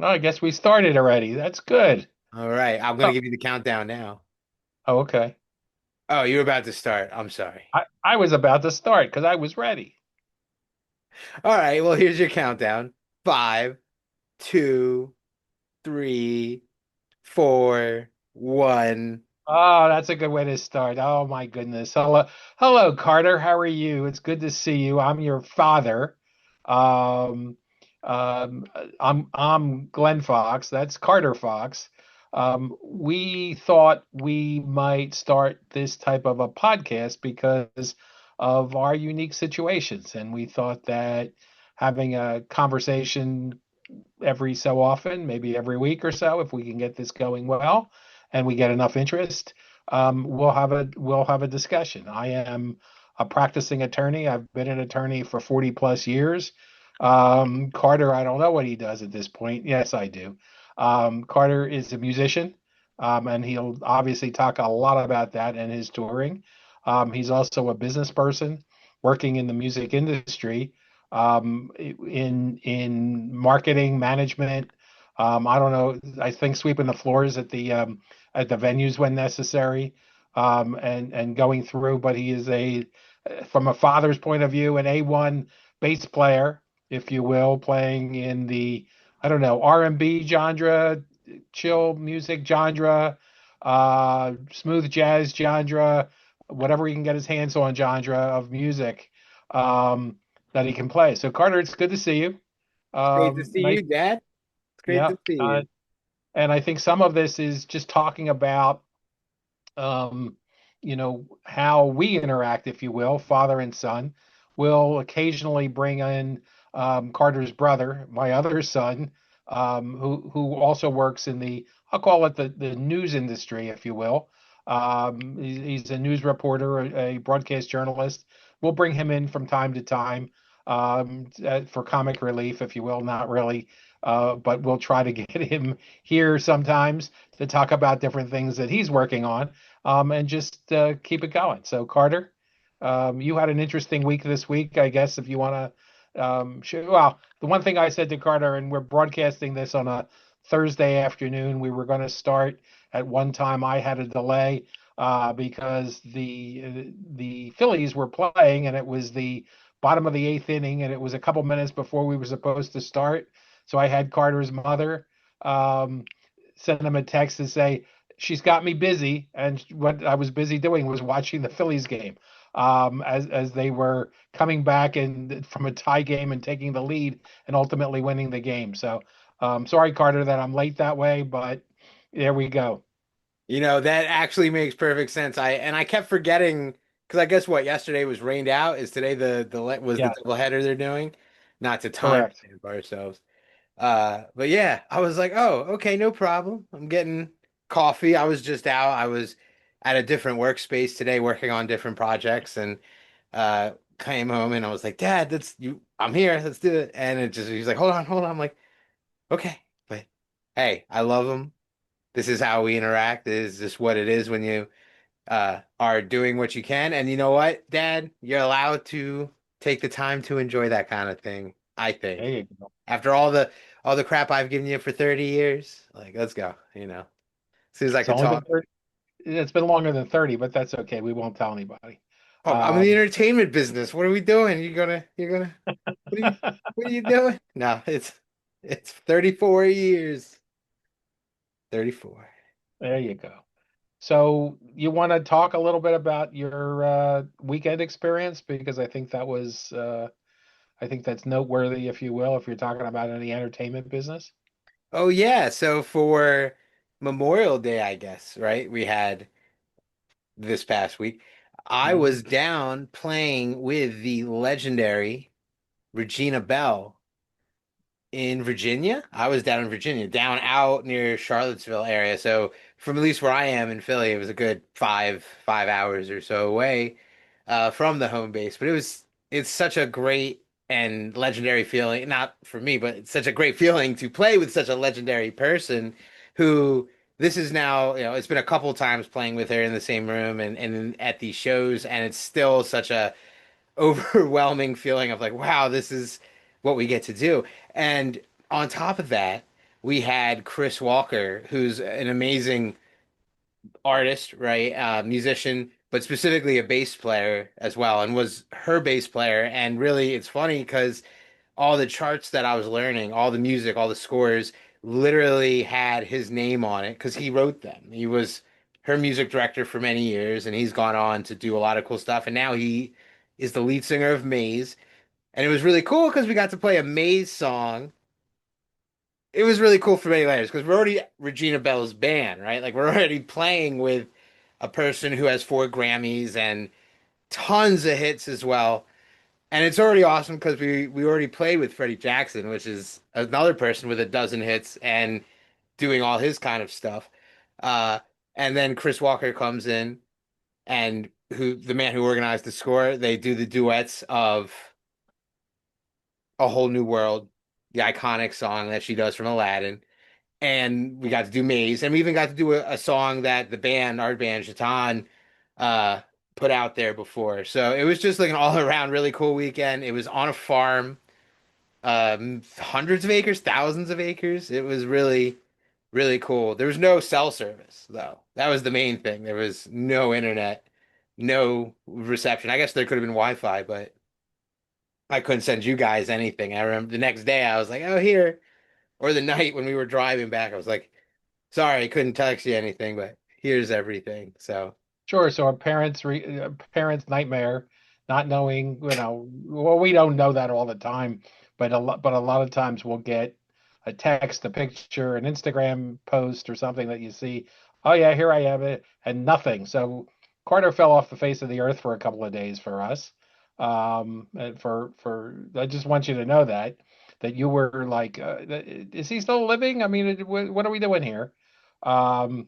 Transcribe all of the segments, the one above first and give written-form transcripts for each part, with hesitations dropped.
Oh, I guess we started already. That's good. All right, I'm gonna Oh, give you the countdown now. okay. Oh, you're about to start. I'm sorry. I was about to start because I was ready. All right, well, here's your countdown. Five, two, three, four, one. Oh, that's a good way to start. Oh my goodness. Hello, Carter. How are you? It's good to see you. I'm your father. Um, I'm Glenn Fox. That's Carter Fox. We thought we might start this type of a podcast because of our unique situations, and we thought that having a conversation every so often, maybe every week or so, if we can get this going well and we get enough interest, we'll have a discussion. I am a practicing attorney. I've been an attorney for 40 plus years. Carter, I don't know what he does at this point. Yes, I do. Carter is a musician, and he'll obviously talk a lot about that and his touring. He's also a business person working in the music industry, in marketing management. I don't know. I think sweeping the floors at the venues when necessary, and going through. But he is from a father's point of view, an A1 bass player, if you will, playing in the, I don't know, R&B genre, chill music genre, smooth jazz genre, whatever he can get his hands on genre of music. Um, that he can play. So Carter, it's good to see you. It's great to see Nice, you, Dad. It's great yeah. to see you. And I think some of this is just talking about, um, how we interact, if you will, father and son. We'll occasionally bring in Carter's brother, my other son, who also works in I'll call it the news industry, if you will. He's a news reporter, a broadcast journalist. We'll bring him in from time to time, for comic relief, if you will. Not really, but we'll try to get him here sometimes to talk about different things that he's working on, and just keep it going. So, Carter, you had an interesting week this week, I guess, if you want to. Well, the one thing I said to Carter, and we're broadcasting this on a Thursday afternoon, we were going to start at one time. I had a delay because the Phillies were playing, and it was the bottom of the eighth inning, and it was a couple minutes before we were supposed to start. So I had Carter's mother um, send him a text to say, she's got me busy, and what I was busy doing was watching the Phillies game, as they were coming back and from a tie game and taking the lead and ultimately winning the game. So, sorry, Carter, that I'm late that way, but there we go. That actually makes perfect sense. I kept forgetting because I guess what yesterday was rained out. Is today was the Yeah, doubleheader they're doing? Not to time correct. stamp ourselves. But yeah, I was like, oh, okay, no problem. I'm getting coffee. I was just out. I was at a different workspace today working on different projects and came home and I was like, Dad, that's you I'm here, let's do it. And he's like, hold on, hold on. I'm like, okay, but hey, I love him. This is how we interact. This is just what it is when you are doing what you can. And you know what, Dad? You're allowed to take the time to enjoy that kind of thing, I There think. you go. After all the crap I've given you for 30 years, like let's go. As soon as I It's could only been talk. 30, it's been longer than 30, but that's okay. We won't tell anybody. Oh, I'm in the Um, entertainment business. What are we doing? You're gonna what are you doing? No, it's 34 years. 34. there you go. So you want to talk a little bit about your weekend experience, because I think that's noteworthy, if you will, if you're talking about any entertainment business. Oh yeah, so for Memorial Day, I guess, right? We had this past week. I Hmm. was down playing with the legendary Regina Belle in Virginia. I was down in Virginia, down out near Charlottesville area. So from at least where I am in Philly, it was a good five hours or so away from the home base. But it's such a great and legendary feeling, not for me, but it's such a great feeling to play with such a legendary person who this is now, it's been a couple times playing with her in the same room and at these shows, and it's still such a overwhelming feeling of like, wow, this is what we get to do. And on top of that, we had Chris Walker, who's an amazing artist, right? Musician, but specifically a bass player as well, and was her bass player. And really, it's funny because all the charts that I was learning, all the music, all the scores, literally had his name on it because he wrote them. He was her music director for many years, and he's gone on to do a lot of cool stuff. And now he is the lead singer of Maze. And it was really cool because we got to play a Maze song. It was really cool for many layers because we're already Regina Bell's band, right? Like we're already playing with a person who has 4 Grammys and tons of hits as well. And it's already awesome because we already played with Freddie Jackson, which is another person with a dozen hits and doing all his kind of stuff. Uh, and then Chris Walker comes in and who the man who organized the score, they do the duets of A Whole New World, the iconic song that she does from Aladdin. And we got to do Maze, and we even got to do a song that the band, our band, Shaitan, uh, put out there before. So it was just like an all around really cool weekend. It was on a farm, hundreds of acres, thousands of acres. It was really, really cool. There was no cell service though. That was the main thing. There was no internet, no reception. I guess there could have been Wi-Fi, but I couldn't send you guys anything. I remember the next day I was like, oh, here. Or the night when we were driving back, I was like, sorry, I couldn't text you anything, but here's everything. So Sure. So a parent's nightmare, not knowing, well, we don't know that all the time, but a lot of times we'll get a text, a picture, an Instagram post or something that you see. Oh yeah, here I am, and nothing. So Carter fell off the face of the earth for a couple of days for us. And I just want you to know that you were like, is he still living? I mean, what are we doing here? Um,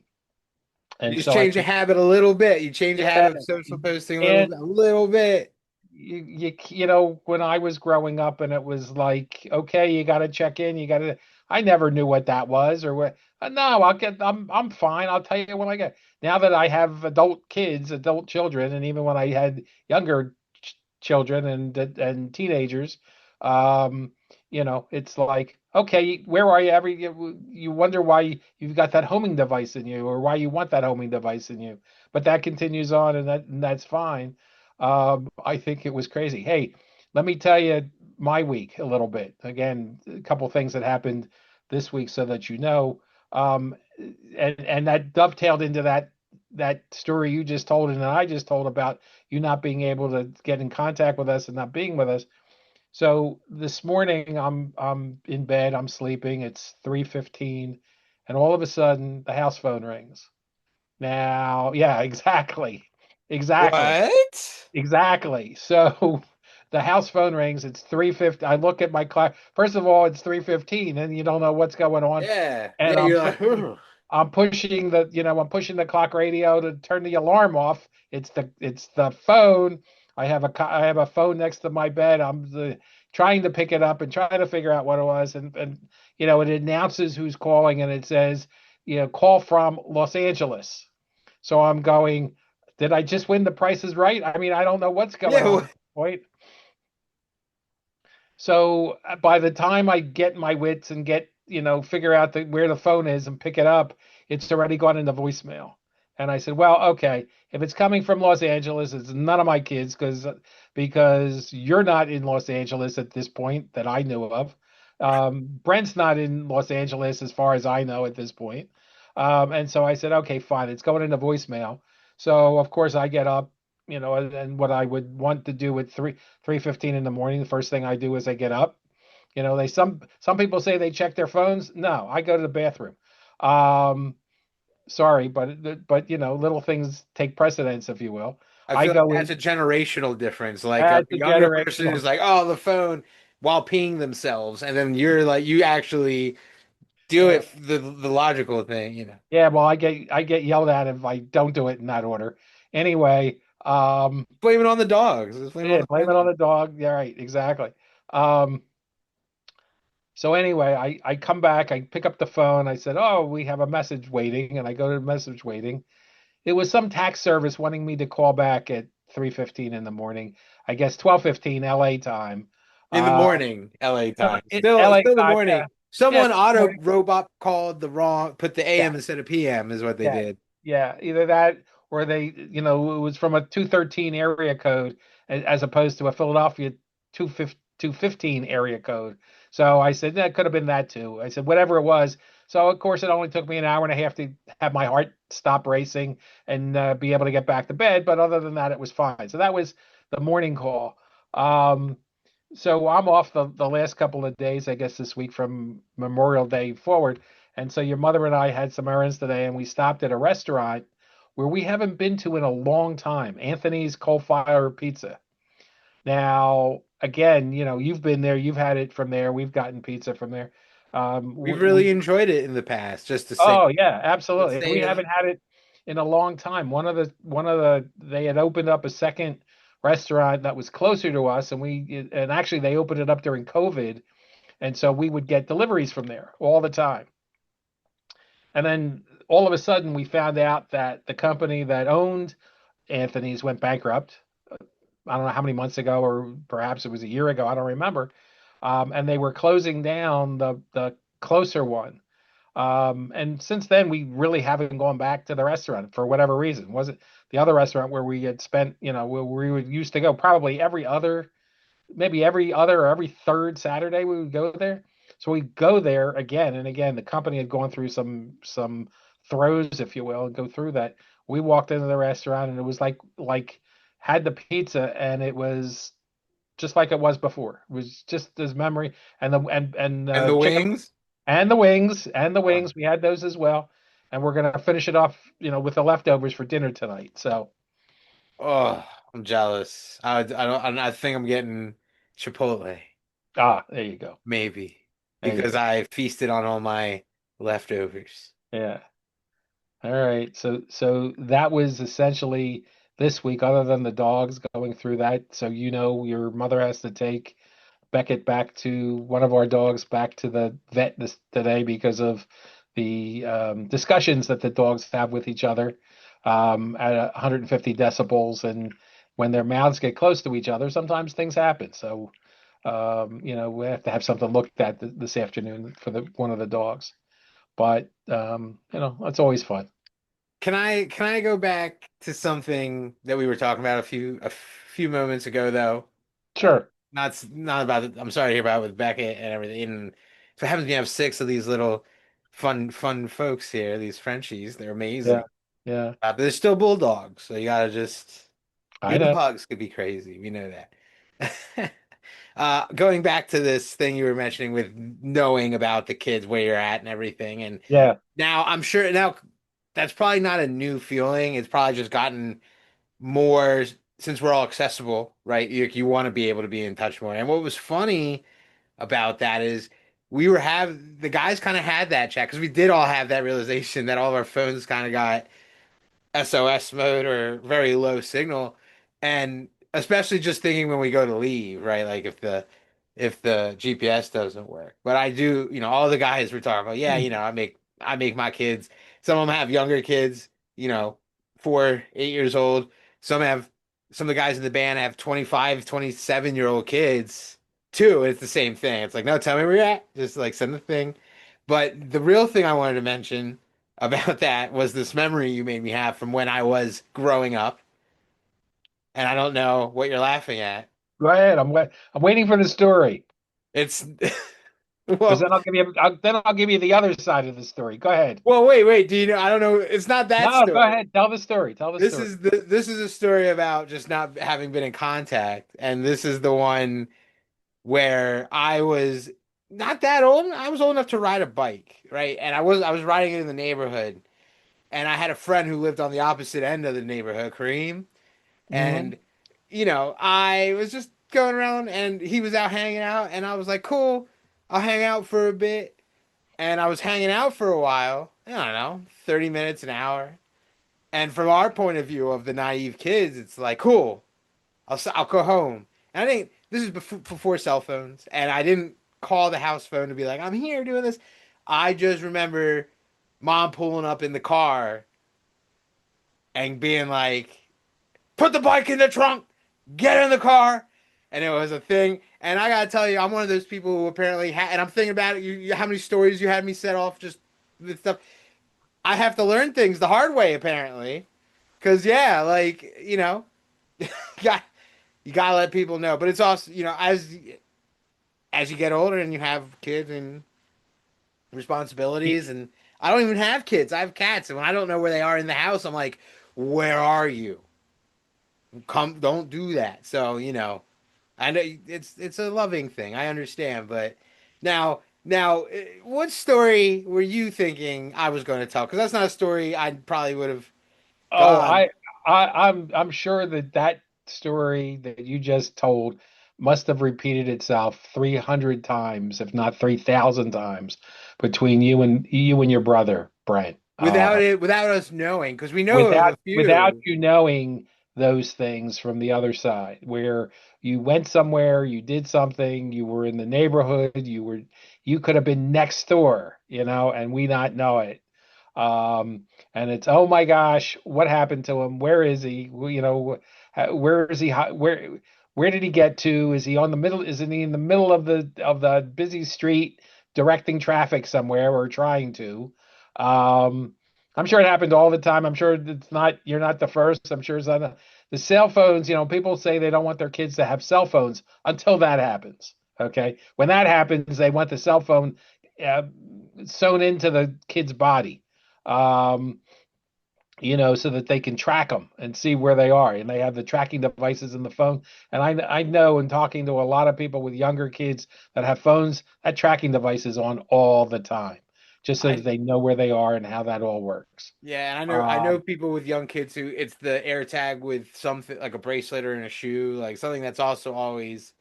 you and just so I change a said, habit a little bit. You change a yeah, habit of social posting and a little bit. when I was growing up and it was like, okay, you got to check in, I never knew what that was or what. No, I'm fine. I'll tell you when I get. Now that I have adult children, and even when I had younger children and teenagers, um, it's like, okay, where are you? You wonder why you've got that homing device in you, or why you want that homing device in you. But that continues on, and that's fine. I think it was crazy. Hey, let me tell you my week a little bit. Again, a couple things that happened this week so that you know. And that dovetailed into that story you just told and that I just told about you not being able to get in contact with us and not being with us. So this morning I'm in bed, I'm sleeping, it's 3:15, and all of a sudden the house phone rings. Now, yeah, exactly. Exactly. What? Exactly. So the house phone rings. It's 3:50. I look at my clock. First of all, it's 3:15, and you don't know what's going on. Yeah. And Yeah, you're like, "Ugh." I'm pushing the clock radio to turn the alarm off. It's the phone. I have a phone next to my bed. Trying to pick it up and trying to figure out what it was, and it announces who's calling, and it says, call from Los Angeles. So I'm going, did I just win the Price is Right? I mean, I don't know what's going Yeah. on at this point. So by the time I get my wits and figure out where the phone is and pick it up, it's already gone into voicemail. And I said, well, okay, if it's coming from Los Angeles, it's none of my kids because you're not in Los Angeles at this point that I knew of. Brent's not in Los Angeles as far as I know at this point. And so I said, okay, fine, it's going into voicemail. So of course I get up, and what I would want to do at 3:15 in the morning, the first thing I do is I get up. Some people say they check their phones. No, I go to the bathroom. Um, Sorry, but little things take precedence, if you will. I I feel like go that's in a generational difference. Like a as a younger person generational. is like, oh, the phone while peeing themselves, and then you're like, you actually do Yeah, it the logical thing, you know. yeah. Well, I get yelled at if I don't do it in that order. Anyway, Blame it on the dogs. Just blame it on yeah, the blame it on phone. the dog. Yeah, right, exactly. Um, So anyway, I come back, I pick up the phone, I said, "Oh, we have a message waiting," and I go to message waiting. It was some tax service wanting me to call back at 3:15 in the morning. I guess 12:15 LA time. In the Uh, morning, LA time. LA Still the time, morning. Yeah, Someone auto morning. robot called the wrong, put the Yeah, AM instead of PM is what they yeah, did. yeah. Either that or they, it was from a 213 area code as opposed to a Philadelphia 215 area code. So I said that could have been that too. I said whatever it was. So of course it only took me an hour and a half to have my heart stop racing and be able to get back to bed. But other than that, it was fine. So that was the morning call. Um, so I'm off the last couple of days, I guess, this week from Memorial Day forward. And so your mother and I had some errands today, and we stopped at a restaurant where we haven't been to in a long time, Anthony's Coal Fire Pizza. Now, again, you've been there, you've had it from there, we've gotten pizza from there. We've We really enjoyed it in the past, just to say, Oh yeah, let's absolutely. And we say haven't had it in a long time. One of the they had opened up a second restaurant that was closer to us, and actually they opened it up during COVID, and so we would get deliveries from there all the time. And then all of a sudden we found out that the company that owned Anthony's went bankrupt. I don't know how many months ago, or perhaps it was a year ago. I don't remember. And they were closing down the closer one. And since then, we really haven't gone back to the restaurant for whatever reason. Was it the other restaurant where we had spent, where we would used to go probably maybe every other or every third Saturday we would go there. So we go there again and again. The company had gone through some throes, if you will, and go through that. We walked into the restaurant and it was like had the pizza and it was just like it was before. It was just as memory and the and and the chicken wings. and the wings. Uh, We had those as well, and we're gonna finish it off, with the leftovers for dinner tonight. So oh, I'm jealous. I don't. I think I'm getting Chipotle, there you go. maybe, There you because go. I feasted on all my leftovers. Yeah. All right. So that was essentially this week, other than the dogs going through that. So your mother has to take Beckett back to one of our dogs back to the vet today because of the discussions that the dogs have with each other at 150 decibels, and when their mouths get close to each other, sometimes things happen. So we have to have something looked at this afternoon for the one of the dogs. But it's always fun. Can I go back to something that we were talking about a few moments ago though? Uh, Sure. not about I'm sorry to hear about with Beckett and everything. And so it happens to have six of these little fun folks here, these Frenchies. They're Yeah. amazing. Yeah. But they're still bulldogs, so you gotta just I even know. pugs could be crazy. We know that. Going back to this thing you were mentioning with knowing about the kids, where you're at and everything, and Yeah. now I'm sure now that's probably not a new feeling. It's probably just gotten more since we're all accessible, right? You want to be able to be in touch more. And what was funny about that is the guys kind of had that chat because we did all have that realization that all of our phones kind of got SOS mode or very low signal. And especially just thinking when we go to leave, right? Like if the GPS doesn't work. But I do, all the guys were talking about, yeah, I make my kids. Some of them have younger kids, 4, 8 years old. Some of the guys in the band have 25, 27-year-old kids too. It's the same thing. It's like, no, tell me where you're at. Just like send the thing. But the real thing I wanted to mention about that was this memory you made me have from when I was growing up. And I don't know what you're laughing at. Go ahead. I'm waiting for the story It's because well, then I'll give you the other side of the story. Go ahead. wait. Do you know? I don't know. It's not that No, go story. ahead. Tell the story. Tell the story. This is a story about just not having been in contact, and this is the one where I was not that old. I was old enough to ride a bike, right? And I was riding it in the neighborhood, and I had a friend who lived on the opposite end of the neighborhood, Kareem. Hmm. And, I was just going around and he was out hanging out. And I was like, cool, I'll hang out for a bit. And I was hanging out for a while. I don't know, 30 minutes, an hour. And from our point of view of the naive kids, it's like, cool, I'll go home. And I think this is before cell phones. And I didn't call the house phone to be like, I'm here doing this. I just remember mom pulling up in the car and being like, put the bike in the trunk, get in the car. And it was a thing. And I gotta tell you, I'm one of those people who apparently and I'm thinking about it. How many stories you had me set off just with stuff. I have to learn things the hard way, apparently. Cause yeah, like got you gotta let people know. But it's also as you get older and you have kids and responsibilities, and I don't even have kids. I have cats, and when I don't know where they are in the house, I'm like, where are you? Come, don't do that. So I know it's a loving thing. I understand, but what story were you thinking I was going to tell? Because that's not a story I probably would have Oh, gone I'm sure that that story that you just told must have repeated itself 300 times, if not 3,000 times, between you and your brother, Brent. without us knowing, because we know of Without a without few. you knowing those things from the other side, where you went somewhere, you did something, you were in the neighborhood, you could have been next door, and we not know it. And it's, oh my gosh, what happened to him? Where is he? Where is he? Where did he get to? Is he on the middle? Isn't he in the middle of the busy street directing traffic somewhere or trying to? Um, I'm sure it happened all the time. I'm sure you're not the first. I'm sure it's on the cell phones. People say they don't want their kids to have cell phones until that happens. Okay. When that happens, they want the cell phone uh, sewn into the kid's body, um, so that they can track them and see where they are. And they have the tracking devices in the phone. And I know in talking to a lot of people with younger kids that have phones, that tracking device is on all the time, just so that I they know where they are and how that all works. Yeah, and I know Um, people with young kids who it's the air tag with something like a bracelet or in a shoe, like something that's also always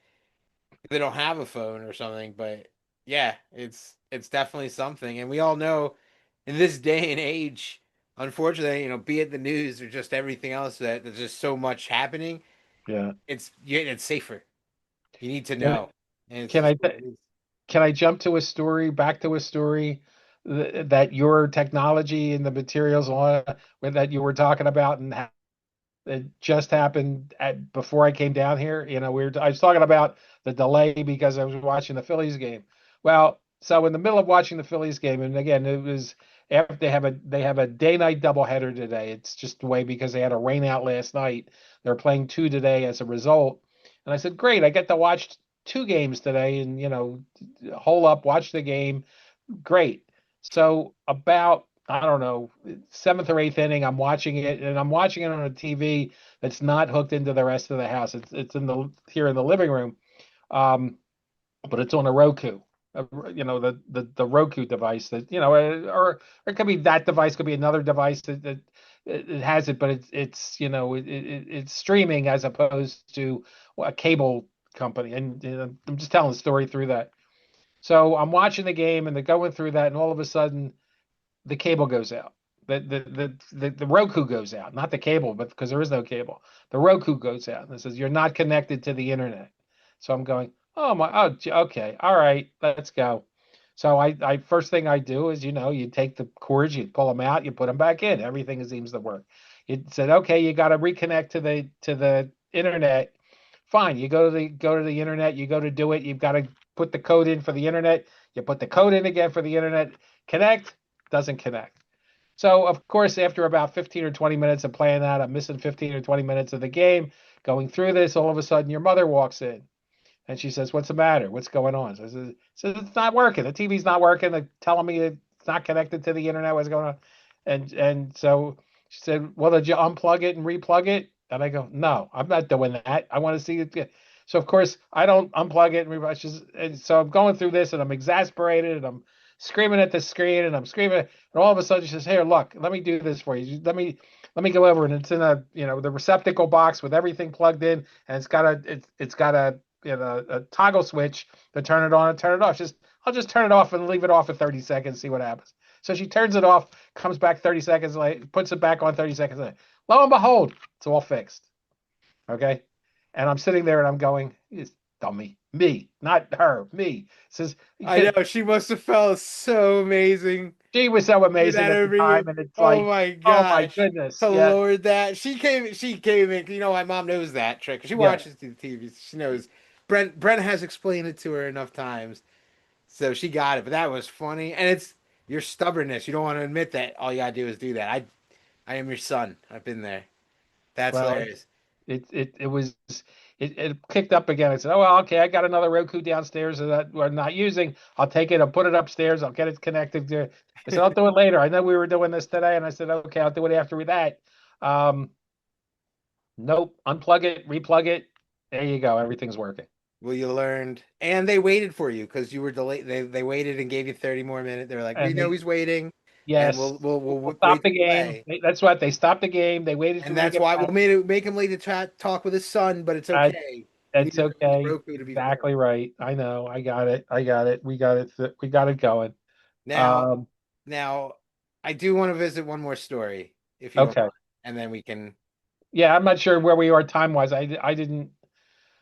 they don't have a phone or something, but yeah, it's definitely something. And we all know in this day and age, unfortunately, be it the news or just everything else that there's just so much happening, yeah. it's safer. You need to Can know. And it's can just I what it is. can I jump to a story, back to a story that your technology and the materials on that you were talking about and it just happened before I came down here. I was talking about the delay because I was watching the Phillies game. Well, so in the middle of watching the Phillies game, and again, it was after they have a day-night doubleheader today. It's just the way because they had a rain out last night. They're playing two today as a result. And I said, great, I get to watch two games today, and hole up, watch the game. Great. So about, I don't know, seventh or eighth inning, I'm watching it, and I'm watching it on a TV that's not hooked into the rest of the house. It's here in the living room, um, but it's on a Roku. The Roku device that or it could be that device, could be another device that it has it, but it's streaming as opposed to a cable company. And I'm just telling the story through that. So I'm watching the game and they're going through that, and all of a sudden the cable goes out. The Roku goes out, not the cable, but because there is no cable, the Roku goes out and it says you're not connected to the internet. So I'm going, oh my, oh, okay, all right, let's go. So I first thing I do is you take the cords, you pull them out, you put them back in. Everything seems to work. It said, okay, you got to reconnect to the internet. Fine, you go to the internet, you go to do it. You've got to put the code in for the internet. You put the code in again for the internet. Connect, doesn't connect. So, of course, after about 15 or 20 minutes of playing that, I'm missing 15 or 20 minutes of the game. Going through this, all of a sudden, your mother walks in and she says, "What's the matter? What's going on?" So I says, "It's not working. The TV's not working. They're telling me it's not connected to the internet. What's going on?" And so she said, "Well, did you unplug it and replug it?" And I go, "No, I'm not doing that. I want to see it." So of course I don't unplug it and and so I'm going through this and I'm exasperated and I'm screaming at the screen and I'm screaming and all of a sudden she says, "Here, look, let me do this for you. Let me go over and it's in the receptacle box with everything plugged in and it's got a a toggle switch to turn it on and turn it off. I'll just turn it off and leave it off for 30 seconds, see what happens." So she turns it off, comes back 30 seconds later, puts it back on 30 seconds later. Lo and behold, it's all fixed. Okay. And I'm sitting there and I'm going, "It's dummy. Me, not her, me." Says, I because know she must have felt so amazing. she was so With amazing that at the over you. time. And it's Oh like, my oh my gosh. goodness. To Yeah. Lord that. She came in, my mom knows that trick. She Yeah. watches the TV. She knows. Brent has explained it to her enough times, so she got it. But that was funny, and it's your stubbornness. You don't want to admit that all you gotta do is do that. I am your son. I've been there. That's Well, hilarious. it was it kicked up again. I said, "Oh well, okay, I got another Roku downstairs that we're not using. I'll take it. I'll put it upstairs. I'll get it connected to." I said, "I'll do it later. I know we were doing this today," and I said, "Okay, I'll do it after that." Um, nope. Unplug it, replug it. There you go. Everything's working. Well, you learned, and they waited for you because you were delayed. They waited and gave you 30 more minutes. They were like, "We And know they he's waiting, and Yes, we'll stop wait the to game. play." That's what they stopped the game. They waited for And me to that's get why back. we'll make him late to talk with his son, but it's Uh, okay. We that's needed his okay. Roku to be full. Exactly right. I know. I got it. I got it. We got it. We got it going. Now, Um, now, I do want to visit one more story, if you don't okay. mind, and then we can. Yeah, I'm not sure where we are time wise. I didn't.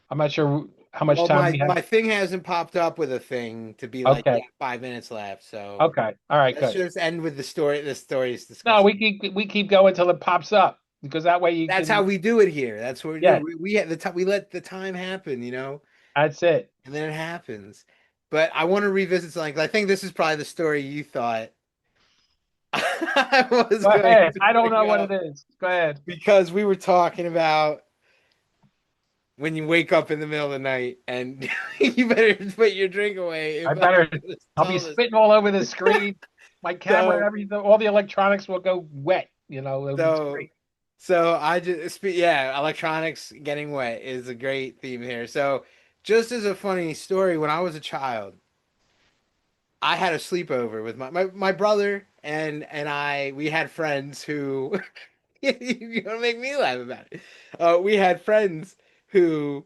I'm not sure how much Well, time we have. my thing hasn't popped up with a thing to be like, Okay. yeah, 5 minutes left. So Okay. All right. let's Good. just end with the story. The story's No, discussed. we keep going till it pops up because that way you That's how can. we do it here. That's what we do. Yeah, We had the time. We let the time happen, that's it. and then it happens. But I want to revisit something 'cause I think this is probably the story you thought I was Go going ahead. to I don't know bring what it up is. Go ahead. because we were talking about when you wake up in the middle of the night and you better put your drink away I if I'm better. going to I'll be tell this. spitting all over the screen. My camera, So, everything, all the electronics will go wet. It's so, great. so I just, yeah, electronics getting wet is a great theme here. So, just as a funny story, when I was a child, I had a sleepover with my brother and I. We had friends who you're gonna make me laugh about it. We had friends who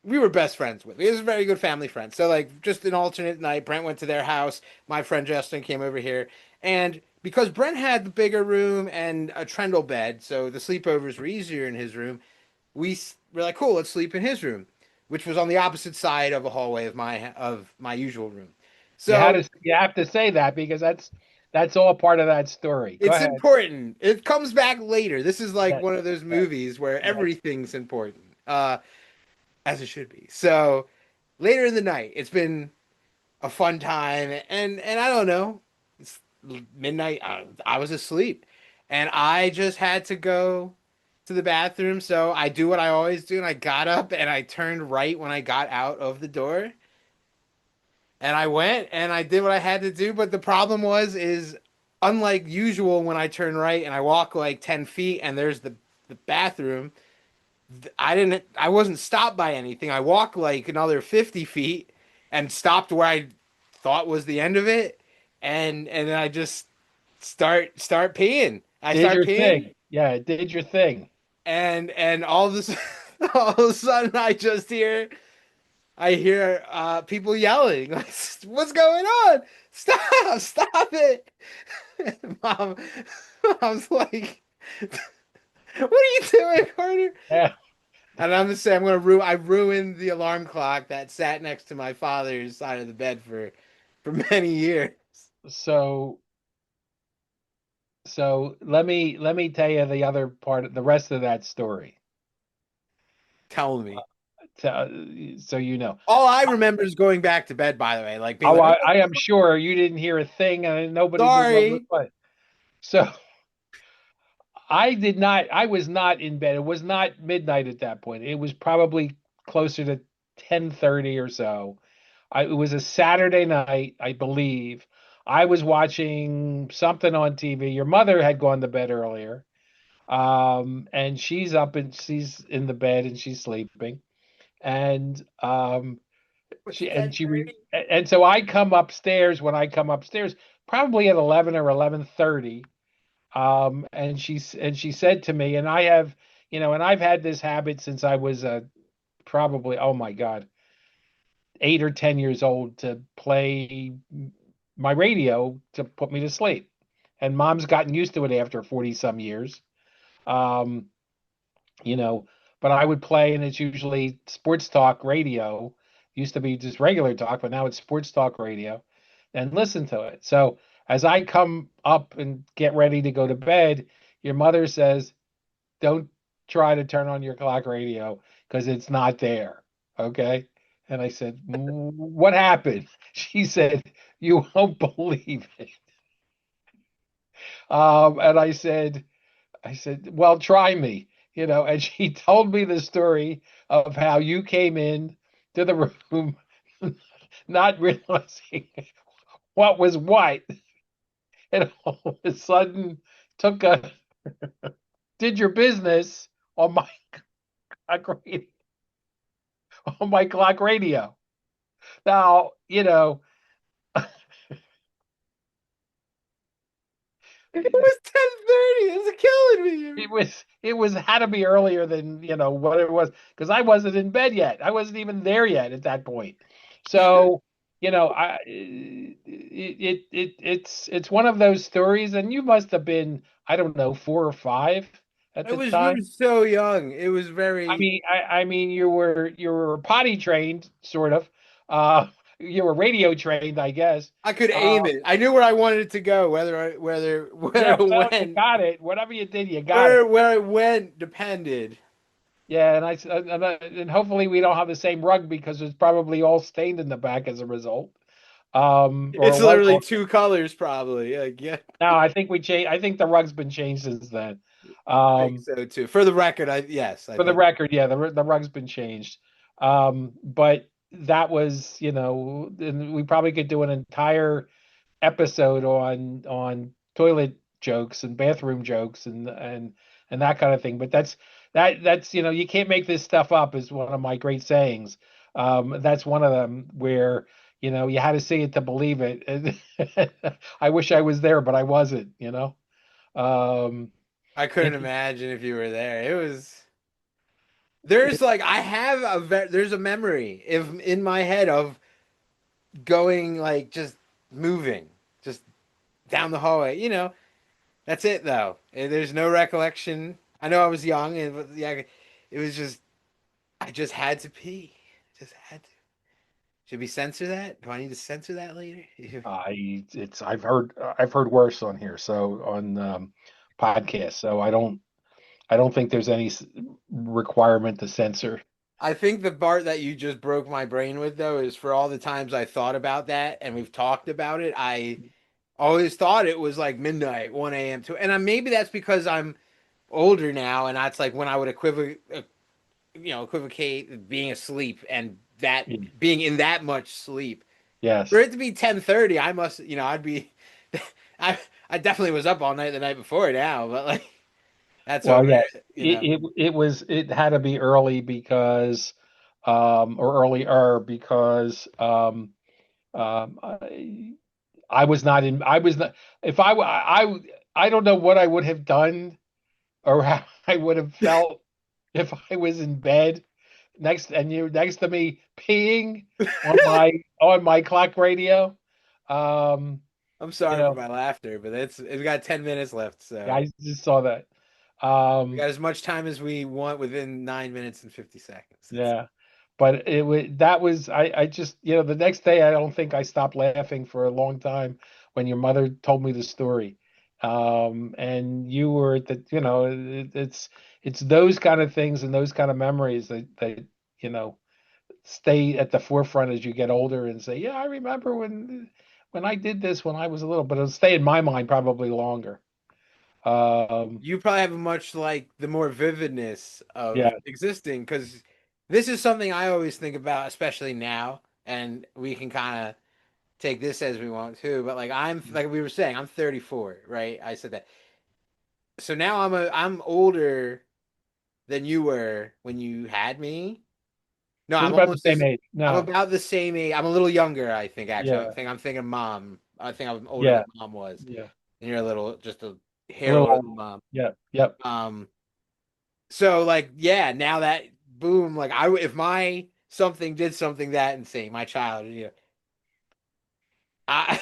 we were best friends with. We was a very good family friend. So like just an alternate night, Brent went to their house. My friend Justin came over here, and because Brent had the bigger room and a trundle bed, so the sleepovers were easier in his room. Were like, cool, let's sleep in his room, which was on the opposite side of a hallway of my usual room. So You have to say that because that's all part of that story. Go it's ahead. important. It comes back later. This is like Yes, one of those yes, movies where yes. everything's important, as it should be. So later in the night, it's been a fun time, and I don't know, it's midnight. I was asleep, and I just had to go to the bathroom. So I do what I always do, and I got up and I turned right when I got out of the door, and I went and I did what I had to do. But the problem is unlike usual when I turn right and I walk like 10 feet and there's the bathroom, I wasn't stopped by anything. I walked like another 50 feet and stopped where I thought was the end of it. And then I just start peeing. I Did start your peeing thing. Yeah, it did your thing. and all of this all of a sudden I hear people yelling, like, "What's going on? Stop it!" Mom, Mom's like, "What are you doing, Carter?" Yeah. And I'm gonna say I ruined the alarm clock that sat next to my father's side of the bed for many years. So let me tell you the other part, the rest of that story. Tell me. So you know. All I remember is going back to bed. By the way, like being Oh, like, I am sure you didn't hear a thing and nobody knew what was "Sorry." what. So I was not in bed. It was not midnight at that point. It was probably closer to 10:30 or so. It was a Saturday night, I believe. I was watching something on TV. Your mother had gone to bed earlier. And she's up and she's in the bed and she's sleeping. And It's she and she re, 10:30. and so I come upstairs when I come upstairs, probably at 11 or 11:30. And she said to me, and I have, and I've had this habit since I was probably, oh my God, 8 or 10 years old to play my radio to put me to sleep. And mom's gotten used to it after 40 some years. Um, you know, but I would play, and it's usually sports talk radio. Used to be just regular talk, but now it's sports talk radio, and listen to it. So as I come up and get ready to go to bed, your mother says, "Don't try to turn on your clock radio because it's not there." Okay. And I said, what happened? She said, you won't believe it. And I said, well, try me, and she told me the story of how you came in to the room, not realizing what was what, and all of a sudden took a did your business on my clock radio, on my clock radio. Now, It was 10:30. It's killing me. it was had to be earlier than what it was because I wasn't in bed yet. I wasn't even there yet at that point. So, it's one of those stories, and you must have been, I don't know, 4 or 5 at It the was, we were time. so young. It was I very. mean, you were potty trained, sort of. Uh, you were radio trained, I guess. I could Uh, aim it. I knew where I wanted it to go, where yeah, it well, you went, got it. Whatever you did, you got it. where it went depended. Yeah, and hopefully we don't have the same rug because it's probably all stained in the back as a result. Or It's it was literally all. two colors, probably. Like, yeah, Now I think we changed. I think the rug's been changed since then. I think Um, so too. For the record, yes, I for the think. record, yeah, the rug's been changed. But that was, and we probably could do an entire episode on toilet jokes and bathroom jokes and that kind of thing. But that's you can't make this stuff up is one of my great sayings. That's one of them where you had to see it to believe it. And I wish I was there, but I wasn't. Um, I couldn't it, imagine if you were there. It was. There's like I have there's a memory if in my head of going like just moving just down the hallway. That's it though. There's no recollection. I know I was young and yeah, it was just I just had to pee. Just had to. Should we censor that? Do I need to censor that later? I've heard worse on here, so on podcasts. So I don't think there's any requirement to censor. I think the part that you just broke my brain with though is for all the times I thought about that and we've talked about it, I always thought it was like midnight, 1 a.m. to, and maybe that's because I'm older now, and that's like when I would equivocate being asleep and that Mm. being in that much sleep. For Yes. it to be 10:30, I must, I'd be, I I definitely was up all night the night before now, but like that's Well, over, yeah. you know. It had to be early because or earlier because I was not in I was not if I don't know what I would have done or how I would have felt if I was in bed next to me peeing on my clock radio. Um, I'm you sorry for know, my laughter, but it's got 10 minutes left, yeah, so I just saw that. we Um, got as much time as we want within 9 minutes and 50 seconds. That's yeah, but I just the next day I don't think I stopped laughing for a long time when your mother told me the story. And you were at it's those kind of things and those kind of memories that you know stay at the forefront as you get older and say, yeah, I remember when I did this when I was a little, but it'll stay in my mind probably longer. Um, you probably have a much like the more vividness of yeah. existing because this is something I always think about, especially now, and we can kind of take this as we want to, but like I'm like we were saying, I'm 34, right? I said that. So now I'm older than you were when you had me. No, We're I'm about the almost same as age. I'm No, about the same age. I'm a little younger, I think actually. yeah, I'm thinking mom. I think I'm older than yeah, mom was. yeah. And you're a little just a A hair little older old. than mom. Yeah, yep. Um so like yeah, now that boom, like I if my something did something that insane, my child, I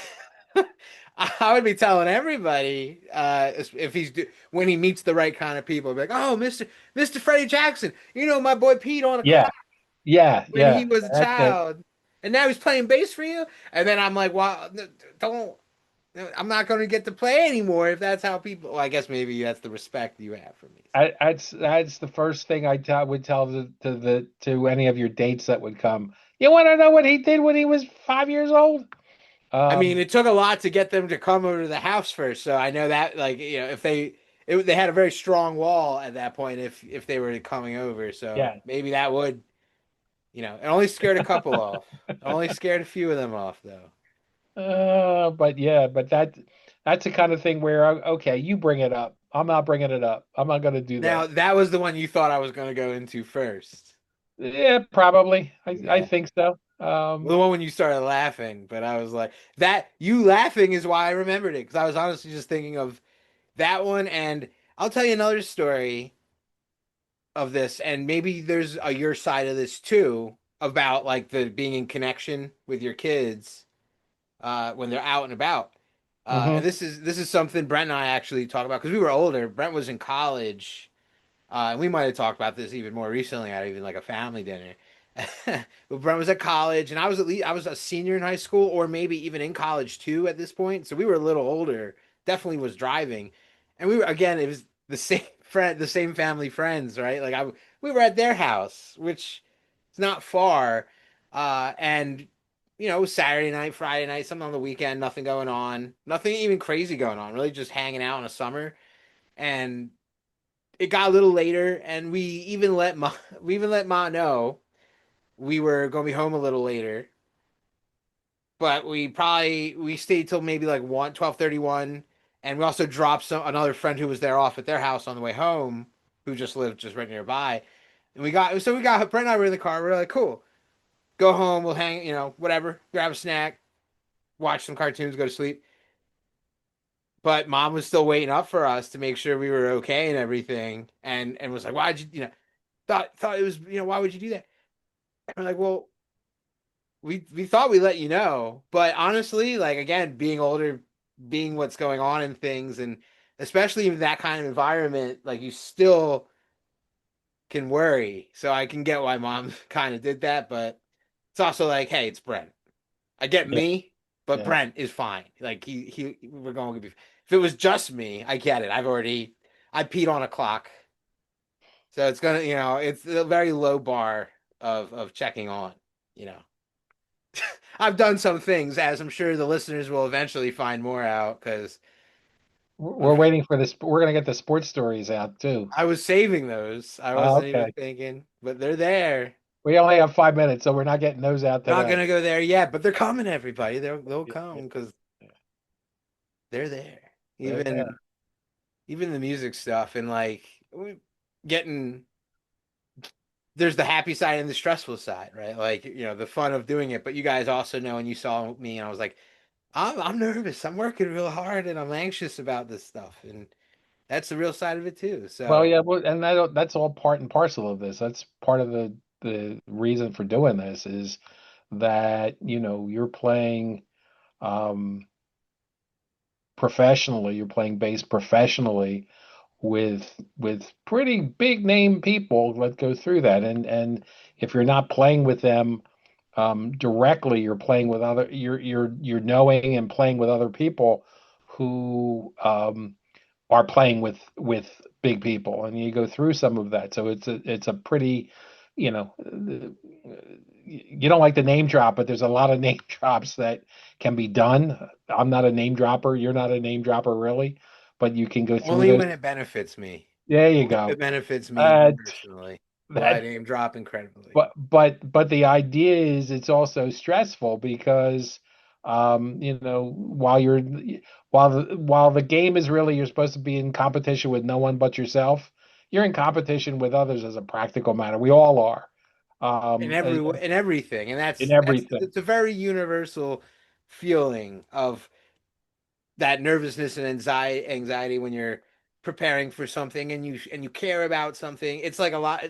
I would be telling everybody if when he meets the right kind of people, be like, "Oh, Mr. Freddie Jackson, my boy peed on a Yeah, clock yeah, when yeah. he was a That's it. child, and now he's playing bass for you." And then I'm like, "Well, don't. I'm not going to get to play anymore if that's how people." Well, I guess maybe that's the respect you have for me. So. That's the first thing would tell to any of your dates that would come. You want to know what he did when he was 5 years old? I mean, Um, it took a lot to get them to come over to the house first. So I know that, like, if they had a very strong wall at that point if they were coming over. So yeah. maybe that would, it only scared a couple off. Only scared a few of them off though. But yeah, but that's the kind of thing where okay, you bring it up. I'm not bringing it up. I'm not going to do Now, that. that was the one you thought I was going to go into first. Yeah, probably. I Yeah. think so. The one when you started laughing, but I was like, that you laughing is why I remembered it because I was honestly just thinking of that one. And I'll tell you another story of this, and maybe there's a your side of this too about like the being in connection with your kids when they're out and about. And Hmm. this is something Brent and I actually talk about because we were older. Brent was in college. And we might have talked about this even more recently at even like a family dinner. But Brent was at college, and I was a senior in high school, or maybe even in college too at this point. So we were a little older. Definitely was driving, and we were again. It was the same friend, the same family friends, right? We were at their house, which is not far, and it was Saturday night, Friday night, something on the weekend, nothing going on, nothing even crazy going on, really just hanging out in a summer. And it got a little later, and we even let Ma know we were gonna be home a little later. But we stayed till maybe like 12:31, and we also dropped another friend who was there off at their house on the way home, who just lived just right nearby. And we got Brent and I were in the car. We are like, cool, go home. We'll hang, whatever, grab a snack, watch some cartoons, go to sleep. But mom was still waiting up for us to make sure we were okay and everything, and was like, why'd you, thought it was, why would you do that? And we're like, well, we thought we let you know, but honestly, like again, being older, being what's going on in things, and especially in that kind of environment, like you still can worry. So I can get why mom kind of did that, but it's also like, hey, it's Brent. I get Yeah, me, but yeah. Brent is fine. Like we're going to be. If it was just me, I get it. I peed on a clock, so it's gonna, it's a very low bar of checking on, you know. I've done some things, as I'm sure the listeners will eventually find more out, because We're waiting for this. We're going to get the sports stories out too. I was saving those. I wasn't even Okay. thinking, but they're there. We only have 5 minutes, so we're not getting those out Not today. gonna go there yet, but they're coming, everybody. They'll Yeah, yeah, come because yeah. they're there. They're Even there. even the music stuff and like getting there's the happy side and the stressful side, right? Like, the fun of doing it. But you guys also know, and you saw me, and I was like, I'm nervous. I'm working real hard, and I'm anxious about this stuff, and that's the real side of it too. Well, So yeah, well, and that's all part and parcel of this. That's part of the reason for doing this is that, you're playing um professionally, you're playing bass professionally with pretty big name people that go through that. And if you're not playing with them directly, you're playing with other you're knowing and playing with other people who are playing with big people, and you go through some of that. So it's a pretty, you don't like the name drop, but there's a lot of name drops that can be done. I'm not a name dropper. You're not a name dropper, really, but you can go through only those. when it benefits me. There you Only if it go. benefits me Uh, personally. Will I that name drop incredibly? but the idea is it's also stressful because while the game is really you're supposed to be in competition with no one but yourself, you're in competition with others as a practical matter. We all are. In Um, uh, in everything. And in that's everything. it's a very universal feeling of that nervousness and anxiety when you're preparing for something and you care about something. It's like a lot,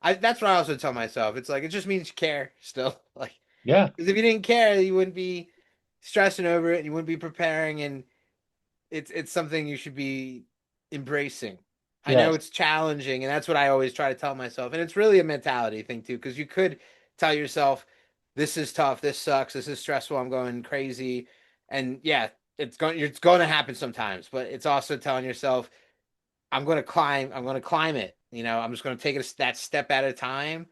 I that's what I also tell myself. It's like it just means you care still. Like, Yeah. because if you didn't care, you wouldn't be stressing over it and you wouldn't be preparing, and it's something you should be embracing. I know Yes. it's challenging, and that's what I always try to tell myself. And it's really a mentality thing too, because you could tell yourself, "This is tough. This sucks. This is stressful. I'm going crazy." And yeah, it's going to happen sometimes. But it's also telling yourself, "I'm going to climb. I'm going to climb it. I'm just going to take it that step at a time."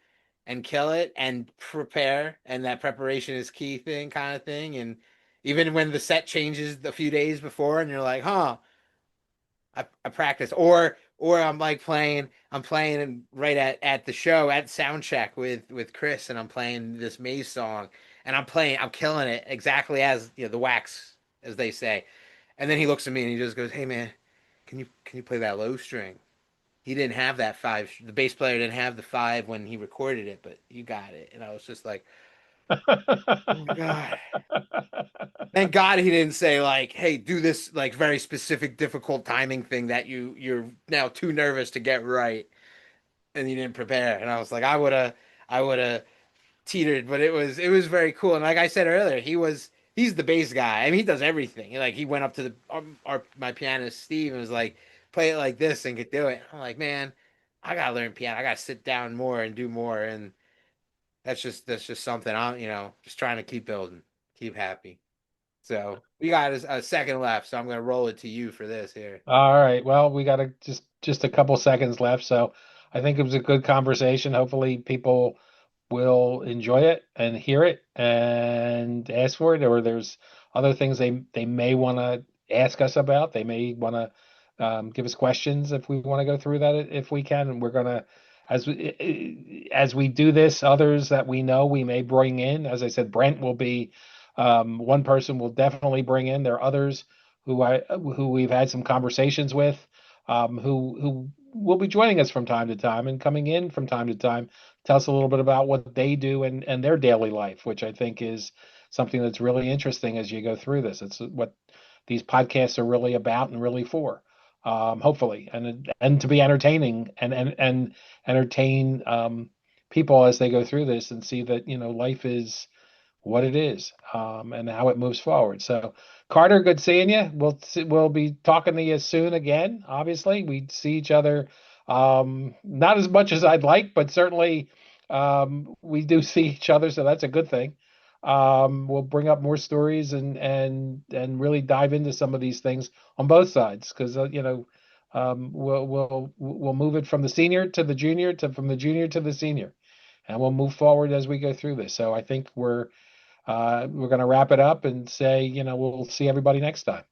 and kill it and prepare, and that preparation is key thing kind of thing. And even when the set changes a few days before, and you're like, huh, I practice, or I'm playing right at the show at sound check with Chris, and I'm playing this Maze song, and I'm killing it exactly as the wax, as they say. And then he looks at me and he just goes, "Hey man, can you play that low string?" He didn't have that five. The bass player didn't have the five when he recorded it, but you got it. And I was just like, oh my God. Thank God he didn't say like, "Hey, do this like very specific, difficult timing thing that you're now too nervous to get right," and you didn't prepare. And I was like, I would have teetered, but it was very cool. And like I said earlier, he's the bass guy. I mean, he does everything. Like he went up to the my pianist Steve and was like, "Play it like this and could do it." I'm like, man, I gotta learn piano. I gotta sit down more and do more. And that's just something I'm just trying to keep building, keep happy. So we got a second left, so I'm gonna roll it to you for this here. All right. Well, we got just a couple seconds left, so I think it was a good conversation. Hopefully, people will enjoy it and hear it and ask for it, or there's other things they may want to ask us about. They may want to give us questions if we want to go through that if we can. And we're gonna as we do this, others that we know we may bring in. As I said, Brent will be one person we'll definitely bring in. There are others who we've had some conversations with, who will be joining us from time to time and coming in from time to time, tell us a little bit about what they do and their daily life, which I think is something that's really interesting as you go through this. It's what these podcasts are really about and really for, hopefully, and to be entertaining and entertain people as they go through this and see that life is what it is, and how it moves forward. So, Carter, good seeing you. We'll be talking to you soon again. Obviously, we see each other, not as much as I'd like, but certainly we do see each other, so that's a good thing. We'll bring up more stories and really dive into some of these things on both sides because we'll move it from the senior to the junior to from the junior to the senior, and we'll move forward as we go through this. So I think we're going to wrap it up and say, we'll see everybody next time.